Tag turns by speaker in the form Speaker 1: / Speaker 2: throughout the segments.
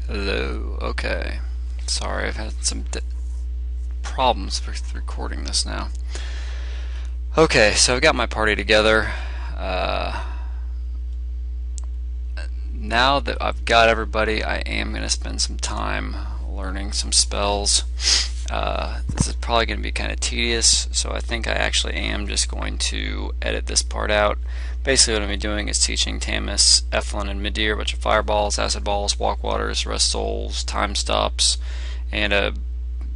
Speaker 1: Hello. Okay. Sorry, I've had some problems with recording this now. Okay, so I've got my party together. Uh, Now that I've got everybody, I am going to spend some time learning some spells. This is probably going to be kind of tedious, so I think I actually am just going to edit this part out. Basically what I'm going to be doing is teaching Tamis, Eflin, and Midir a bunch of fireballs, acid balls, walk waters, rest souls, time stops, and a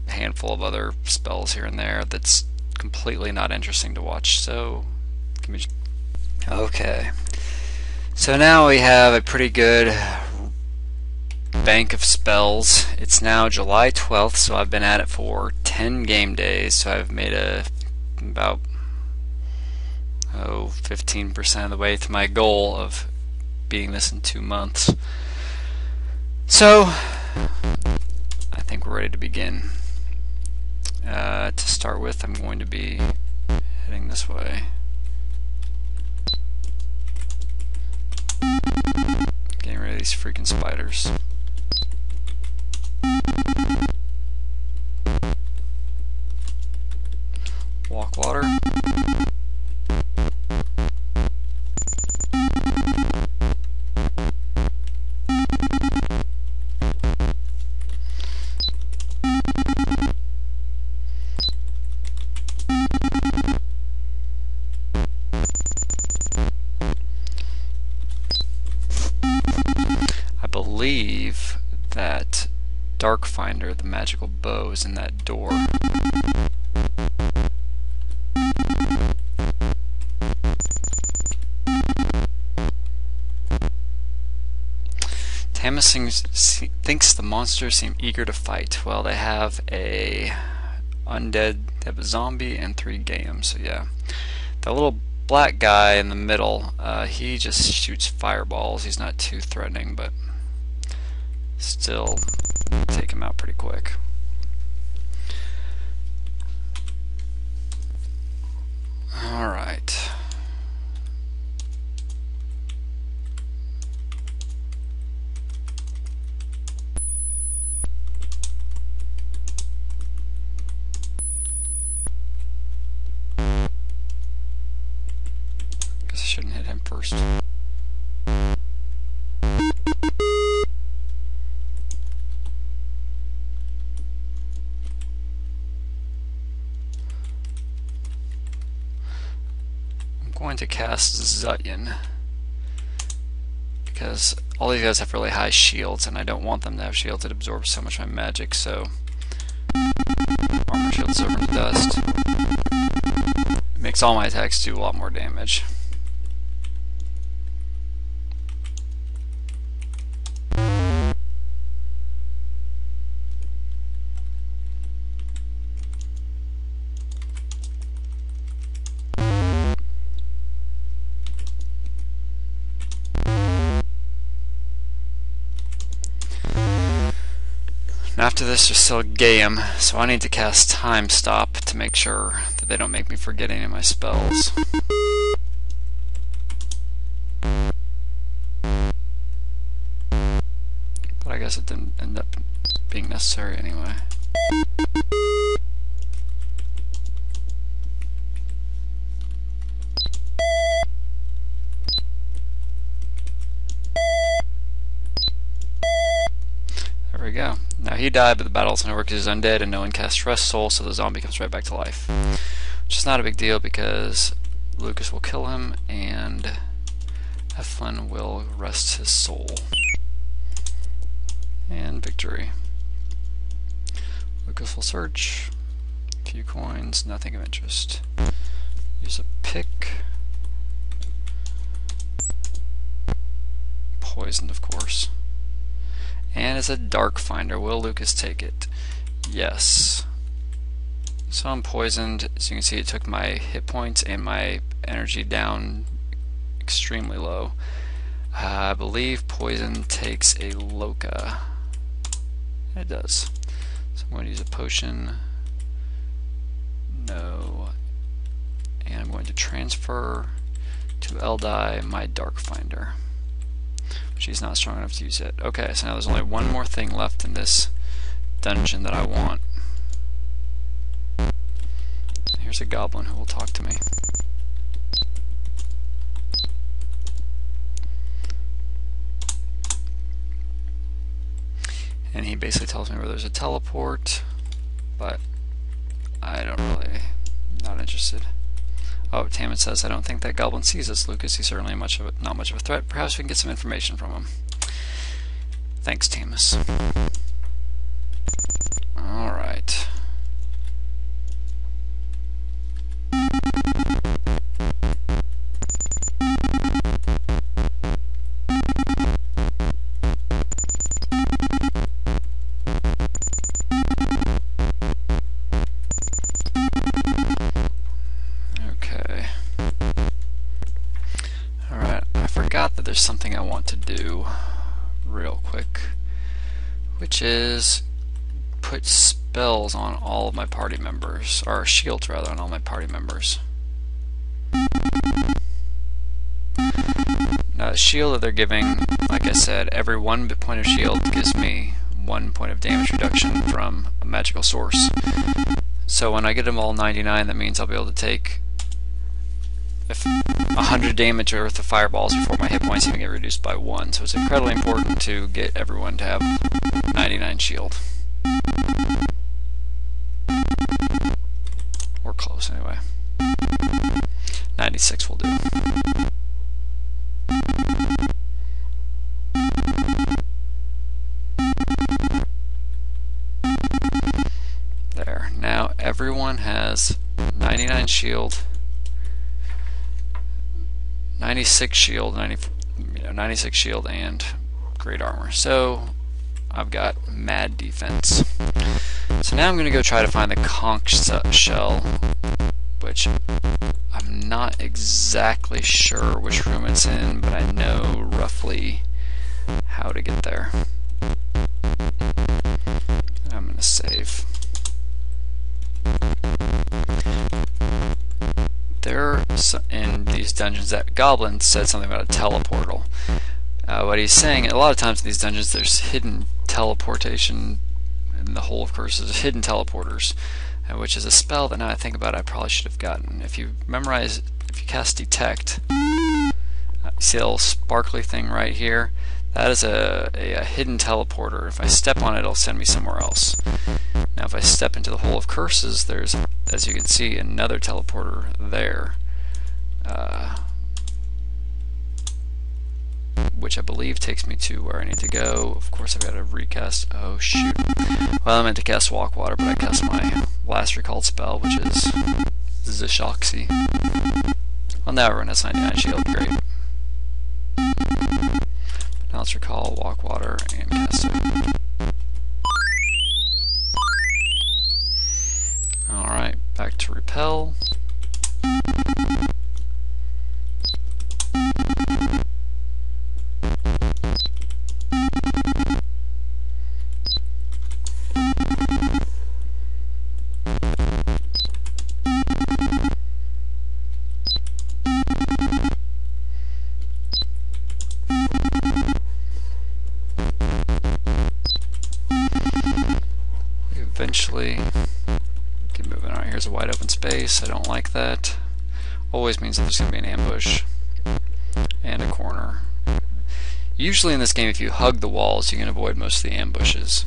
Speaker 1: handful of other spells here and there that's completely not interesting to watch. So, give me... Okay. So now we have a pretty good bank of spells. It's now July 12th, so I've been at it for 10 game days, so I've made about 15% of the way to my goal of beating this in 2 months. So I think we're ready to begin. To start with, I'm going to be heading this way. Getting rid of these freaking spiders. Walk water. I believe that Darkfinder, the magical bow, is in that door. Tamis thinks the monsters seem eager to fight. Well, they have a undead, they have a zombie, and 3 gams, so yeah. The little black guy in the middle, he just shoots fireballs. He's not too threatening, but still take him out pretty quick. Alright. Guess I shouldn't hit him first. Going to cast Zutyan because all these guys have really high shields and I don't want them to have shields. It absorbs so much of my magic, so armor shield silver into dust. It makes all my attacks do a lot more damage. After this, there's still a game, so I need to cast Time Stop to make sure that they don't make me forget any of my spells. But I guess it didn't end up being necessary anyway. There we go. Now he died, but the battle isn't over because he's undead and no one casts Rest Soul, so the zombie comes right back to life. Which is not a big deal because Lucas will kill him and Eflin will rest his soul. And victory. Lucas will search. A few coins, nothing of interest. Use a pick. Poisoned, of course. And it's a Darkfinder. Will Lucas take it? Yes. So I'm poisoned. As you can see, it took my hit points and my energy down extremely low. I believe poison takes a Loka. It does. So I'm going to use a potion. No. And I'm going to transfer to Eldai my Darkfinder. She's not strong enough to use it. Okay, so now there's only one more thing left in this dungeon that I want. Here's a goblin who will talk to me. And he basically tells me where there's a teleport, but I don't really, not interested. Oh, Tammin says, I don't think that goblin sees us, Lucas. He's certainly not much of a threat. Perhaps we can get some information from him. Thanks, Tamus. Alright. There's something I want to do real quick, which is put spells on all of my party members, or shields rather, on all my party members. Now the shield that they're giving, like I said, every 1 point of shield gives me 1 point of damage reduction from a magical source. So when I get them all 99, that means I'll be able to take 100 damage worth of fireballs before my hit points even get reduced by 1. So it's incredibly important to get everyone to have 99 shield. Or close anyway. 96 will do. There. Now everyone has 99 shield. 96 shield, 96 shield, and great armor. So I've got mad defense. So now I'm going to go try to find the conch shell, which I'm not exactly sure which room it's in, but I know roughly how to get there. I'm going to save. There in these dungeons, that goblin said something about a teleportal. What he's saying, a lot of times in these dungeons there's hidden teleportation in the Hole of Curses, hidden teleporters, which is a spell that now I think about it, I probably should have gotten. If you cast Detect, see that little sparkly thing right here? That is a hidden teleporter. If I step on it, it'll send me somewhere else. Now if I step into the Hole of Curses, there's, as you can see, another teleporter there, which I believe takes me to where I need to go. Of course I've got to recast, oh shoot. Well, I meant to cast Walk Water, but I cast my last recalled spell, which is Zashoxi. Well, now everyone has 99 shield, great. Now let's recall Walk Water and cast it. Alright, back to Repel. Eventually keep moving. Alright, here's a wide open space. I don't like that. Always means that there's going to be an ambush and a corner. Usually in this game, if you hug the walls, you can avoid most of the ambushes,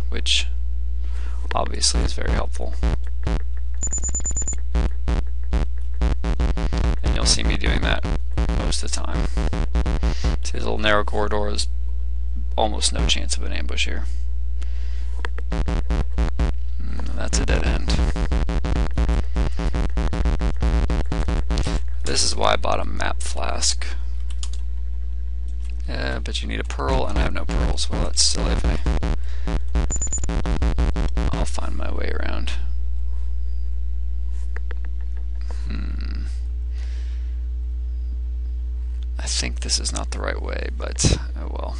Speaker 1: which obviously is very helpful. And you'll see me doing that most of the time. See this little narrow corridor, there's almost no chance of an ambush here. That's a dead end. This is why I bought a map flask. But you need a pearl, and I have no pearls. Well, that's silly of me. I'll find my way around. I think this is not the right way, but oh well.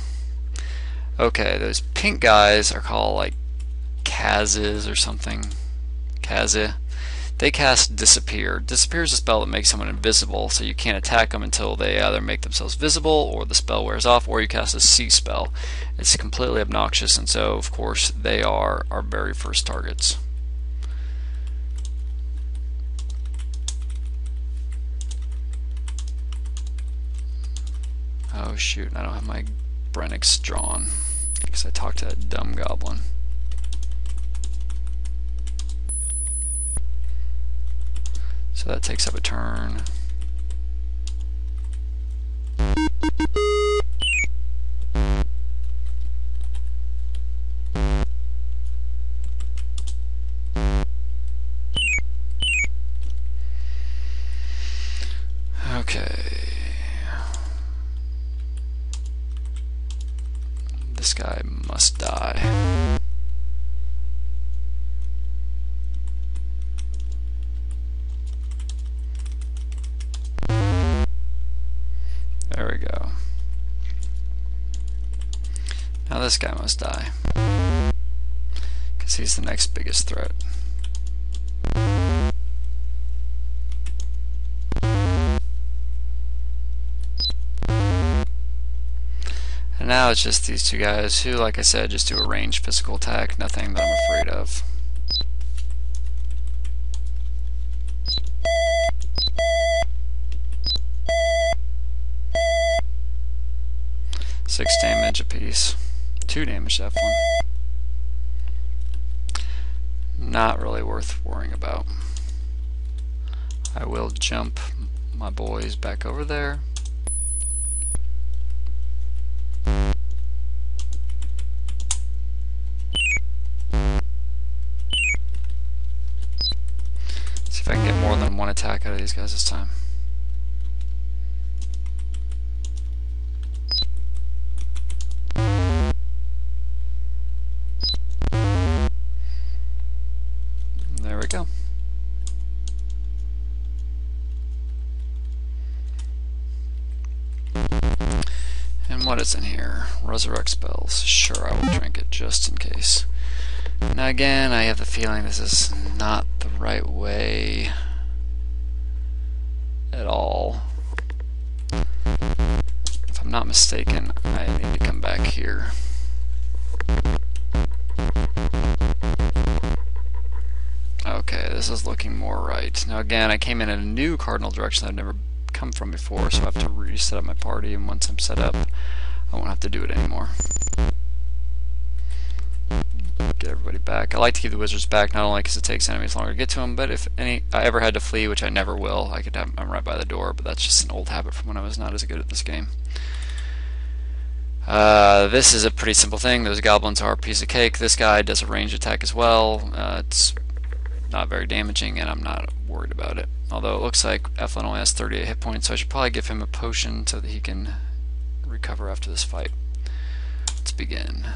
Speaker 1: Okay, those pink guys are called like Kazes or something. Kaze. They cast Disappear. Disappear is a spell that makes someone invisible, so you can't attack them until they either make themselves visible, or the spell wears off, or you cast a C spell. It's completely obnoxious, and so, of course, they are our very first targets. Oh shoot, I don't have my Brennix drawn, because I talked to that dumb goblin. So that takes up a turn. Okay. This guy must die. There we go. Now this guy must die, because he's the next biggest threat. And now it's just these two guys who, like I said, just do a ranged physical attack, nothing that I'm afraid of. 6 damage apiece. 2 damage to F1. Not really worth worrying about. I will jump my boys back over there. See if I can get more than one attack out of these guys this time. There we go. And what is in here? Resurrect spells. Sure, I will drink it just in case. Now again, I have the feeling this is not the right way at all. If I'm not mistaken, I need to come back here. Okay, this is looking more right. Now again, I came in a new cardinal direction that I've never come from before, so I have to reset up my party, and once I'm set up, I won't have to do it anymore. Get everybody back. I like to keep the wizards back, not only because it takes enemies longer to get to them, but if I ever had to flee, which I never will, I could have them right by the door, but that's just an old habit from when I was not as good at this game. This is a pretty simple thing. Those goblins are a piece of cake. This guy does a ranged attack as well. It's not very damaging, and I'm not worried about it. Although it looks like Eflin only has 38 hit points, so I should probably give him a potion so that he can recover after this fight. Let's begin.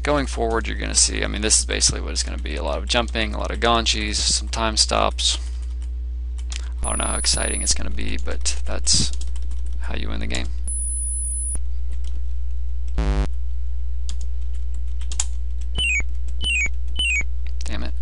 Speaker 1: Going forward, you're going to see, I mean, this is basically what it's going to be. A lot of jumping, a lot of gaunchies, some time stops. I don't know how exciting it's going to be, but that's how you win the game. Damn it.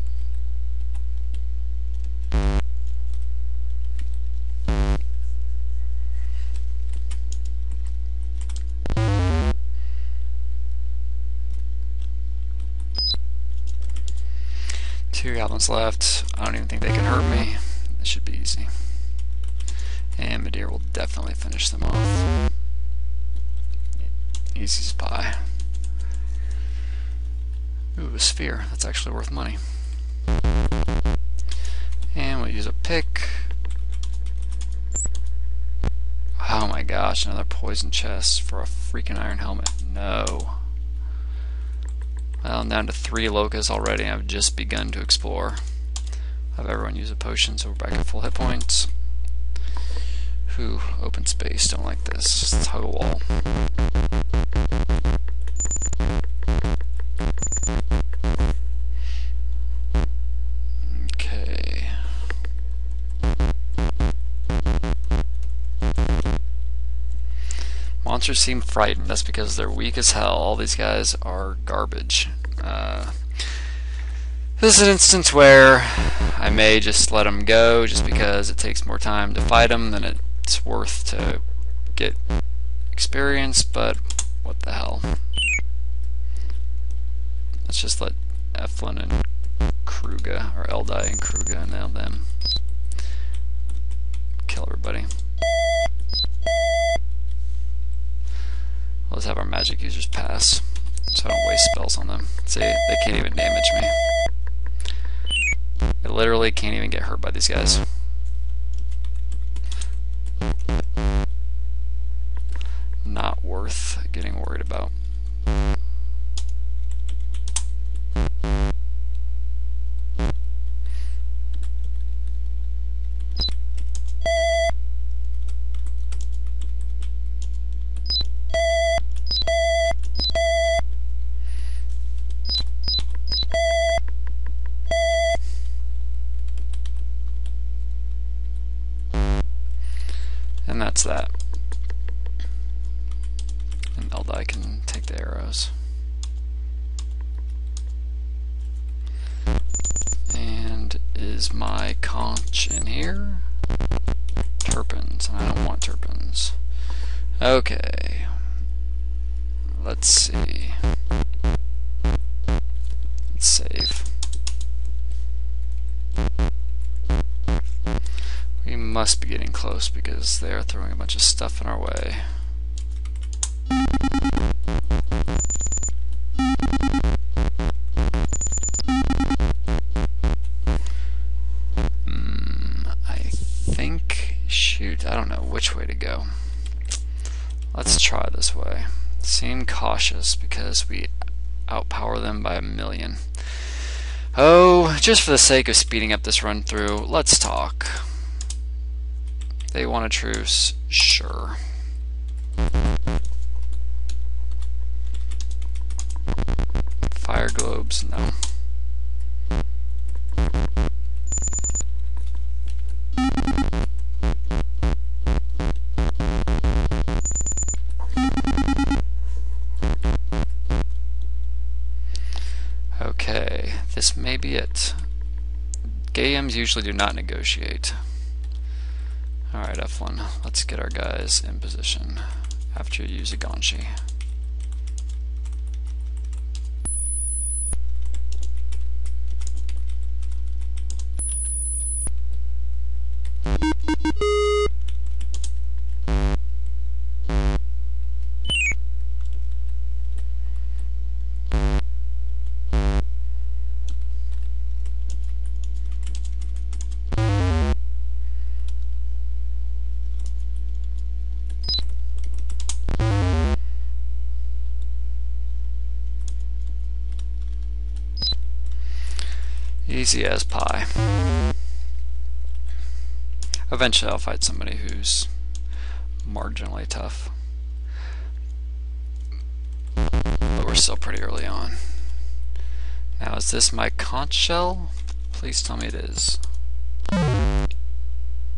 Speaker 1: Two goblins left. I don't even think they can hurt me. This should be easy. And Midir will definitely finish them off. Easy as pie. Ooh, a sphere. That's actually worth money. And we'll use a pick. Oh my gosh, another poison chest for a freaking iron helmet. No. Well, I'm down to 3 locas already, and I've just begun to explore. Have everyone use a potion, so we're back at full hit points. Whew, open space, don't like this. Let's hug a wall. Okay. Monsters seem frightened. That's because they're weak as hell. All these guys are garbage. This is an instance where I may just let him go just because it takes more time to fight him than it's worth to get experience, but what the hell. Let's just let Eflin and Kruga, or Eldai and Kruga, nail them. Kill everybody. Let's have our magic users pass, so I don't waste spells on them. See, they can't even damage me. I literally can't even get hurt by these guys. Not worth getting worried about. And that's that. And Eldai can take the arrows. And is my conch in here? Terpenes, and I don't want terpenes. Okay. Let's see. Let's save. We must be getting close because they are throwing a bunch of stuff in our way. I think, shoot, I don't know which way to go. Let's try this way. Seem cautious because we outpower them by 1,000,000. Oh, just for the sake of speeding up this run through, let's talk. They want a truce? Sure. Fire globes? No. Okay, this may be it. GMs usually do not negotiate. Alright, Eflin, let's get our guys in position after you use a Gonshi. Easy as pie. Eventually I'll fight somebody who's marginally tough. But we're still pretty early on. Now is this my conch shell? Please tell me it is.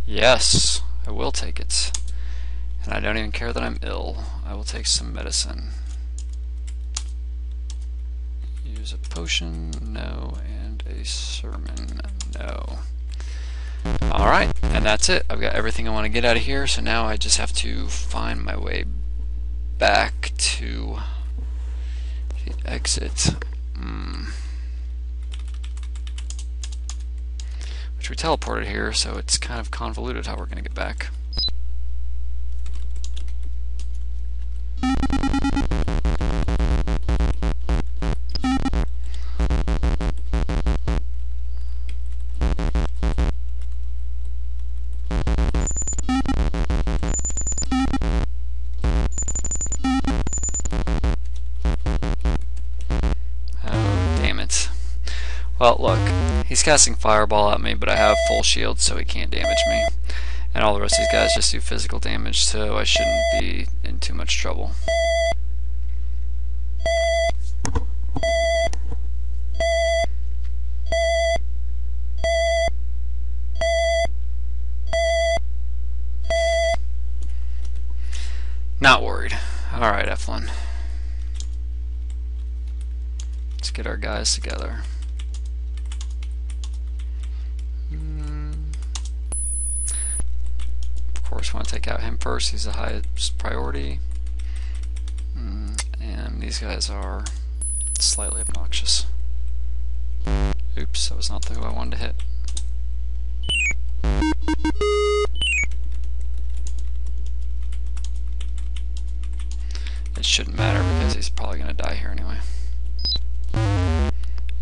Speaker 1: Yes, I will take it. And I don't even care that I'm ill. I will take some medicine. Use a potion? No. And a sermon? No. Alright, and that's it. I've got everything I want to get out of here, so now I just have to find my way back to the exit. Which we teleported here, so it's kind of convoluted how we're going to get back. Well, look, he's casting Fireball at me, but I have full shield, so he can't damage me. And all the rest of these guys just do physical damage, so I shouldn't be in too much trouble. Not worried. Alright, Eflin. Let's get our guys together. course, want to take out him first. He's the highest priority. And these guys are slightly obnoxious. Oops, that was not who I wanted to hit. It shouldn't matter because he's probably going to die here anyway.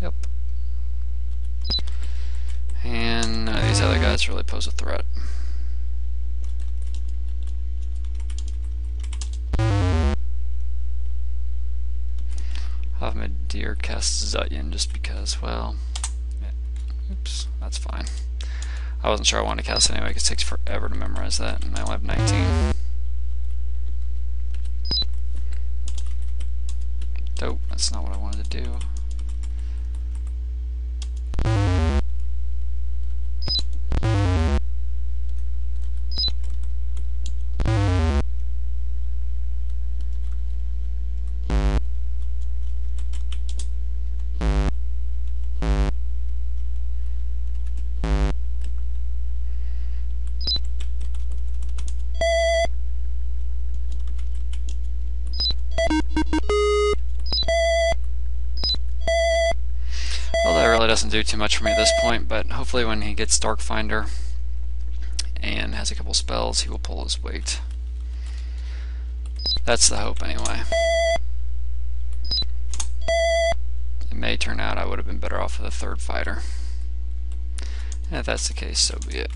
Speaker 1: Yep. And none of these other guys really pose a threat. Deer cast Zutyan just because, well, yeah. Oops, that's fine. I wasn't sure I wanted to cast it anyway because it takes forever to memorize that, and I only have 19. Nope, that's not what I wanted to do. Doesn't do too much for me at this point, but hopefully when he gets Darkfinder and has a couple spells, he will pull his weight. That's the hope anyway. It may turn out I would have been better off with a third fighter. And if that's the case, so be it.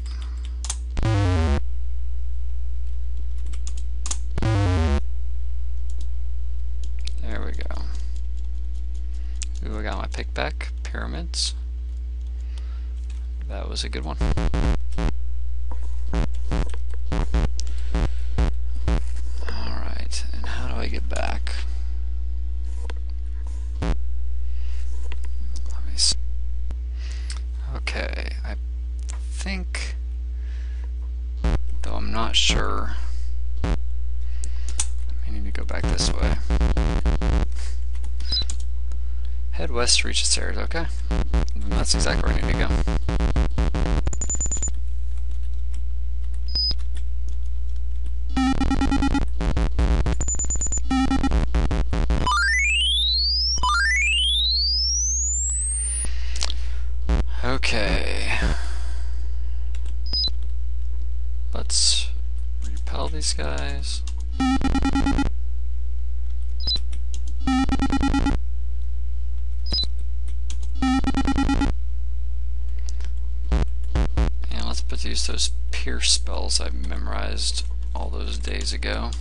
Speaker 1: There we go. Ooh, I got my pick back. Pyramids. That was a good one. Alright, and how do I get back? Let me see. Okay, I think, though I'm not sure, I need to go back this way. Head west to reach the stairs, okay. And that's exactly where I need to go. Okay. Let's repel these guys. Use those pierce spells I memorized all those days ago.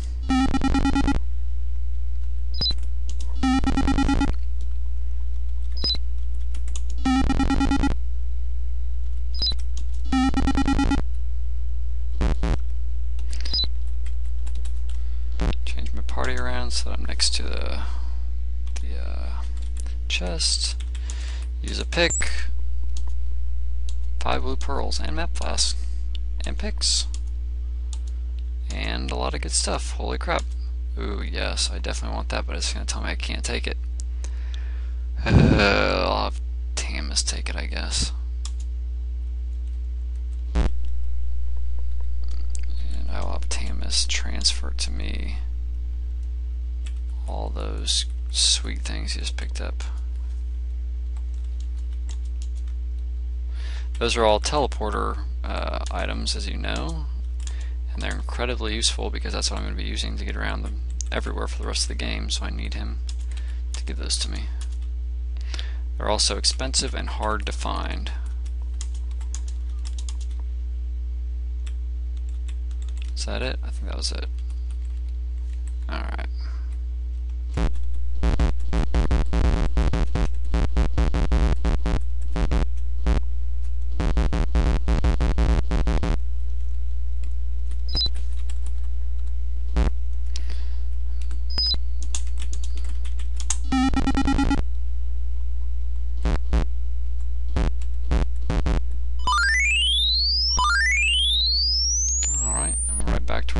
Speaker 1: Change my party around so that I'm next to the chest. Use a pick. 5 blue pearls and map flask and picks and a lot of good stuff. Holy crap. Ooh, yes, I definitely want that, but it's going to tell me I can't take it. I'll have Tamus take it, I guess. And I will have Tamus transfer to me all those sweet things he just picked up. Those are all teleporter items, as you know, and they're incredibly useful because that's what I'm going to be using to get around them everywhere for the rest of the game, so I need him to give those to me. They're also expensive and hard to find. Is that it? I think that was it. Alright.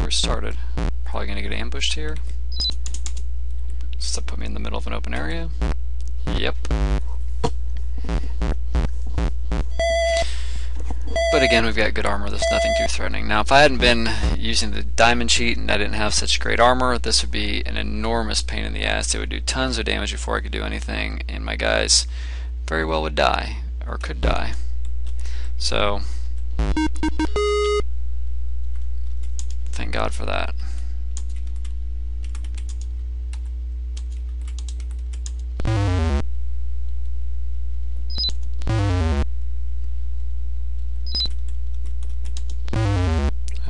Speaker 1: Started. Probably gonna get ambushed here. So put me in the middle of an open area. Yep. But again, we've got good armor. There's nothing too threatening. Now, if I hadn't been using the diamond cheat and I didn't have such great armor, this would be an enormous pain in the ass. It would do tons of damage before I could do anything, and my guys very well would die, or could die. So, thank God for that.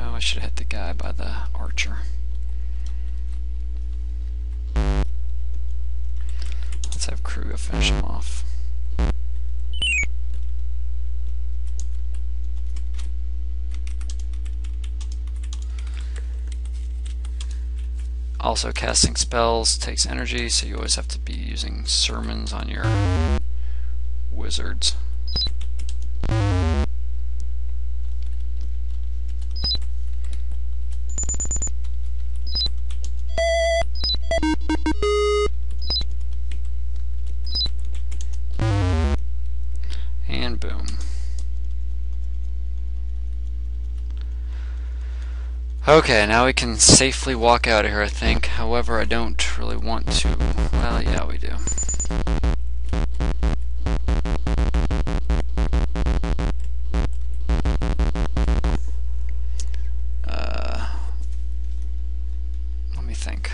Speaker 1: I should have hit the guy by the archer. Let's have crew go finish him off. Also, casting spells takes energy, so you always have to be using sermons on your wizards. And boom. Okay, now we can safely walk out of here, I think. However, I don't really want to. Well, yeah, we do. Let me think.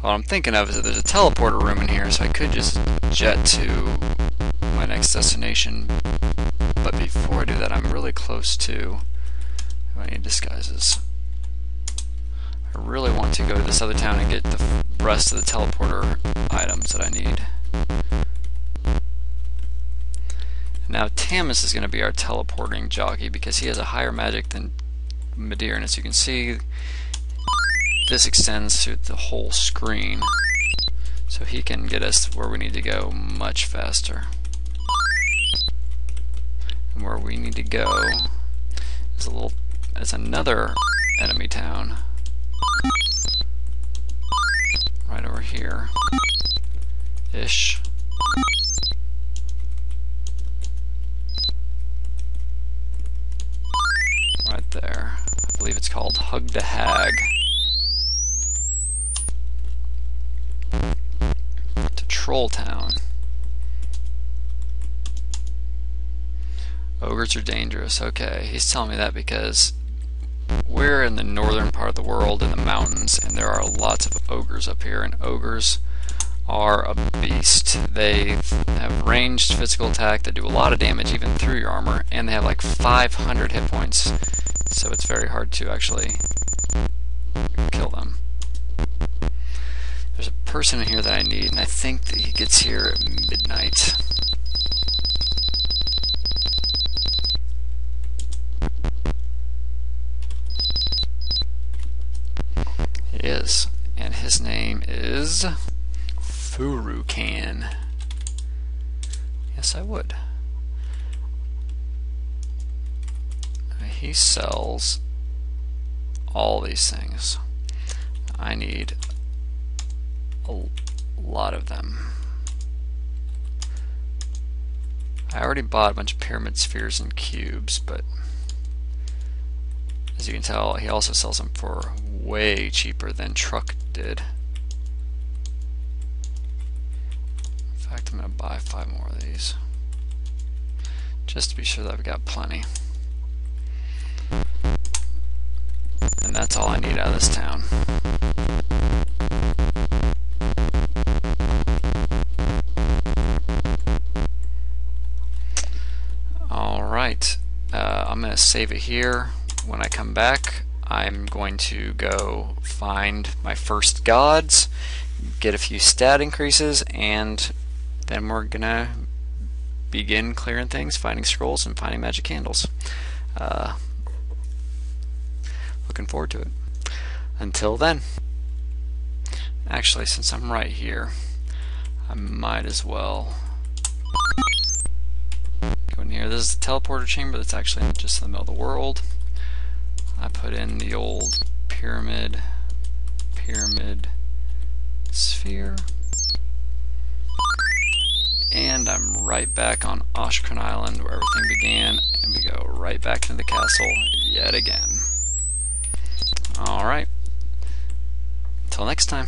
Speaker 1: What I'm thinking of is that there's a teleporter room in here, so I could just jet to my next destination. But before I do that, I'm really close to... I need disguises. I really want to go to this other town and get the rest of the teleporter items that I need. Now Tamus is going to be our teleporting jockey because he has a higher magic than Madir, and as you can see, this extends through the whole screen, so he can get us where we need to go much faster. And where we need to go is another enemy town. Right over here ish. Right there. I believe it's called Hug the Hag. To Troll Town. Ogres are dangerous. Okay, he's telling me that because we're in the northern part of the world in the mountains, and there are lots of ogres up here, and ogres are a beast. They have ranged physical attack that do a lot of damage even through your armor, and they have like 500 hit points, so it's very hard to actually kill them. There's a person in here that I need, and I think that he gets here at midnight. Is, and his name is Furukan. Yes, I would. He sells all these things. I need a lot of them. I already bought a bunch of pyramid spheres and cubes, but as you can tell, he also sells them for way cheaper than Truck did. In fact, I'm going to buy 5 more of these, just to be sure that I've got plenty. And that's all I need out of this town. Alright, I'm going to save it here. When I come back, I'm going to go find my first gods, get a few stat increases, and then we're gonna begin clearing things, finding scrolls, and finding magic candles. Looking forward to it. Until then. Actually, since I'm right here, I might as well go in here. This is the teleporter chamber that's actually just in the middle of the world. I put in the old pyramid sphere, and around, I'm right back on Oshkron Island where everything began, and we go right back into the castle yet again. Alright, until next time.